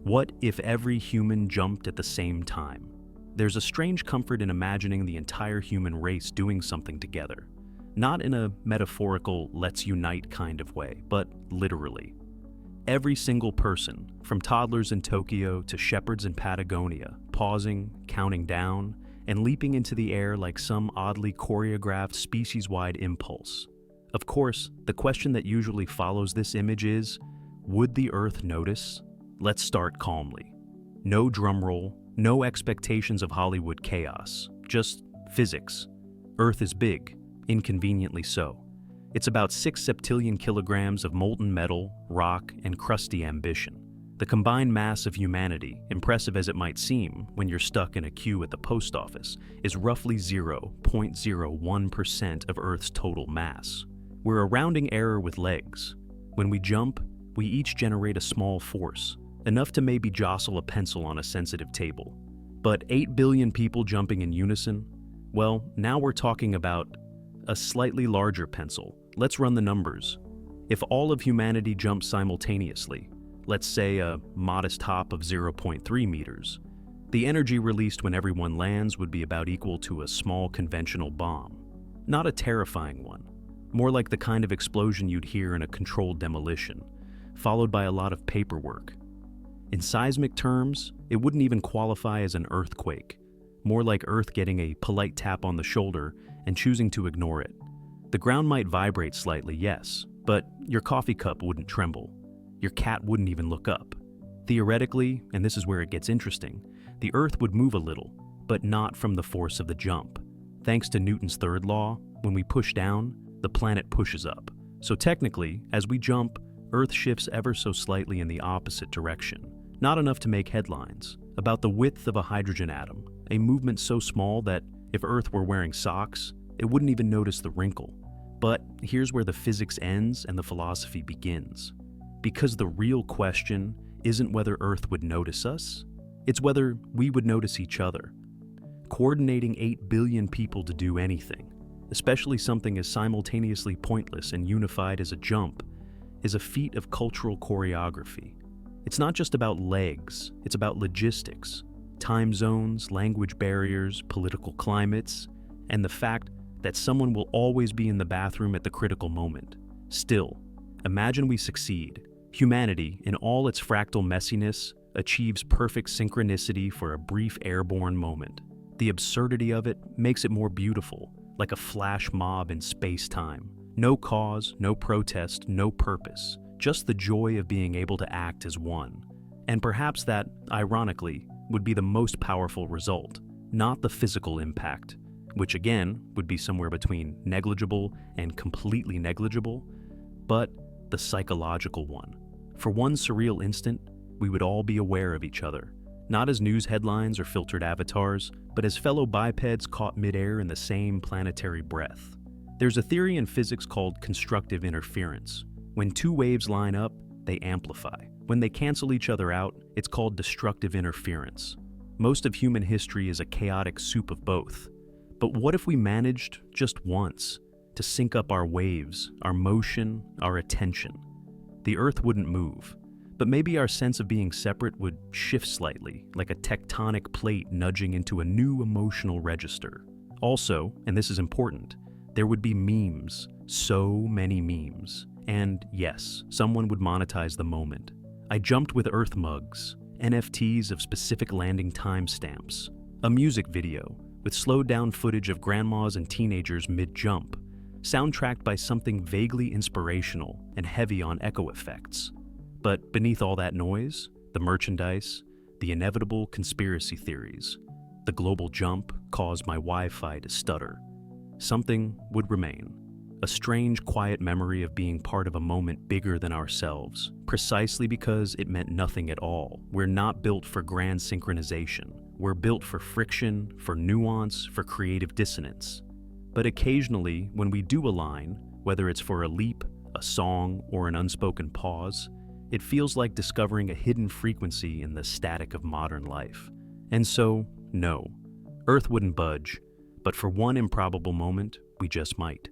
What if every human jumped at the same time? There's a strange comfort in imagining the entire human race doing something together. Not in a metaphorical, let's unite kind of way, but literally. Every single person, from toddlers in Tokyo to shepherds in Patagonia, pausing, counting down, and leaping into the air like some oddly choreographed species-wide impulse. Of course, the question that usually follows this image is, would the Earth notice? Let's start calmly. No drumroll, no expectations of Hollywood chaos, just physics. Earth is big, inconveniently so. It's about 6 septillion kilograms of molten metal, rock, and crusty ambition. The combined mass of humanity, impressive as it might seem when you're stuck in a queue at the post office, is roughly 0.01% of Earth's total mass. We're a rounding error with legs. When we jump, we each generate a small force, enough to maybe jostle a pencil on a sensitive table. But 8 billion people jumping in unison? Well, now we're talking about a slightly larger pencil. Let's run the numbers. If all of humanity jumps simultaneously, let's say a modest hop of 0.3 meters, the energy released when everyone lands would be about equal to a small conventional bomb. Not a terrifying one, more like the kind of explosion you'd hear in a controlled demolition, followed by a lot of paperwork. In seismic terms, it wouldn't even qualify as an earthquake, more like Earth getting a polite tap on the shoulder and choosing to ignore it. The ground might vibrate slightly, yes, but your coffee cup wouldn't tremble. Your cat wouldn't even look up. Theoretically, and this is where it gets interesting, the Earth would move a little, but not from the force of the jump. Thanks to Newton's third law, when we push down, the planet pushes up. So technically, as we jump, Earth shifts ever so slightly in the opposite direction. Not enough to make headlines. About the width of a hydrogen atom, a movement so small that if Earth were wearing socks, it wouldn't even notice the wrinkle. But here's where the physics ends and the philosophy begins. Because the real question isn't whether Earth would notice us, it's whether we would notice each other. Coordinating 8 billion people to do anything, especially something as simultaneously pointless and unified as a jump, is a feat of cultural choreography. It's not just about legs, it's about logistics, time zones, language barriers, political climates, and the fact that someone will always be in the bathroom at the critical moment. Still, imagine we succeed. Humanity, in all its fractal messiness, achieves perfect synchronicity for a brief airborne moment. The absurdity of it makes it more beautiful, like a flash mob in space-time. No cause, no protest, no purpose, just the joy of being able to act as one. And perhaps that, ironically, would be the most powerful result, not the physical impact, which again would be somewhere between negligible and completely negligible, but the psychological one. For one surreal instant, we would all be aware of each other, not as news headlines or filtered avatars, but as fellow bipeds caught midair in the same planetary breath. There's a theory in physics called constructive interference. When two waves line up, they amplify. When they cancel each other out, it's called destructive interference. Most of human history is a chaotic soup of both. But what if we managed, just once, to sync up our waves, our motion, our attention? The Earth wouldn't move, but maybe our sense of being separate would shift slightly, like a tectonic plate nudging into a new emotional register. Also, and this is important, there would be memes, so many memes. And yes, someone would monetize the moment. I jumped with Earth mugs, NFTs of specific landing timestamps, a music video with slowed down footage of grandmas and teenagers mid-jump, soundtracked by something vaguely inspirational and heavy on echo effects. But beneath all that noise, the merchandise, the inevitable conspiracy theories, the global jump caused my Wi-Fi to stutter. Something would remain. A strange, quiet memory of being part of a moment bigger than ourselves, precisely because it meant nothing at all. We're not built for grand synchronization. We're built for friction, for nuance, for creative dissonance. But occasionally, when we do align, whether it's for a leap, a song, or an unspoken pause, it feels like discovering a hidden frequency in the static of modern life. And so, no, Earth wouldn't budge, but for one improbable moment, we just might.